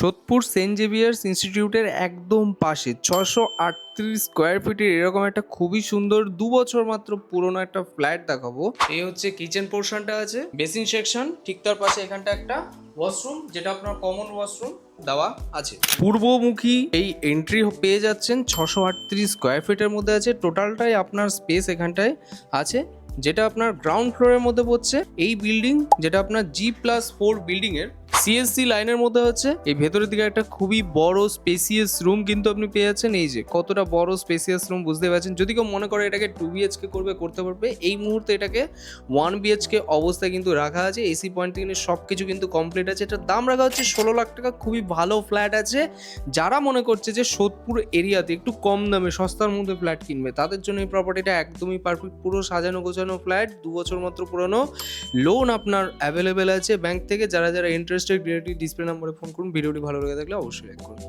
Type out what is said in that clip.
Sodepur Saint Xavier's ইনস্টিটিউটের একদম পাশে 638 স্কোয়ার ফিটের এরকম একটা খুবই সুন্দর 2 বছর মাত্র পুরনো একটা ফ্ল্যাট দেখাবো। এই হচ্ছে কিচেন পোর্শনটা আছে, বেসিন সেকশন, ঠিক তার পাশে এখানটা একটা ওয়াশরুম, যেটা আপনার কমন ওয়াশরুম দেওয়া আছে। পূর্বমুখী এই এন্ট্রি পেয়ে যাচ্ছেন, 638 স্কোয়ার ফিটের মধ্যে আছে। টোটালটাই আপনার স্পেস এখানটায় আছে, যেটা আপনার গ্রাউন্ড ফ্লোরের মধ্যে পড়ছে। এই বিল্ডিং যেটা আপনার G+4 বিল্ডিং এর সিএসসি লাইনের মধ্যে হচ্ছে। এই ভেতরের দিকে একটা খুবই বড় স্পেসিয়াস রুম কিন্তু আপনি পেয়ে যাচ্ছেন। এই যে কতটা বড় স্পেসিয়াস রুম বুঝতে পারছেন। যদি কেউ মনে করে এটাকে 2 BHK করতে পারবে, এই মুহূর্তে এটাকে 1 BHK অবস্থায় কিন্তু রাখা আছে। এসি পয়েন্ট থেকে সব কিছু কিন্তু কমপ্লিট আছে। এটার দাম রাখা হচ্ছে 16 লাখ টাকা। খুবই ভালো ফ্ল্যাট আছে। যারা মনে করছে যে সোদপুর এরিয়াতে একটু কম দামে সস্তার মধ্যে ফ্ল্যাট কিনবে, তাদের জন্য এই প্রপার্টিটা একদমই পারফেক্ট। পুরো সাজানো গোছানো ফ্ল্যাট, 2 বছর মাত্র পুরনো। লোন আপনার অ্যাভেলেবেল আছে ব্যাংক থেকে। যারা যারা ইন্টারেস্টেড ডিরেক্টলি ডিসপ্লে নম্বরে ফোন করুন। ভিডিওটি ভালো লেগে থাকলে অবশ্যই লাইক করুন।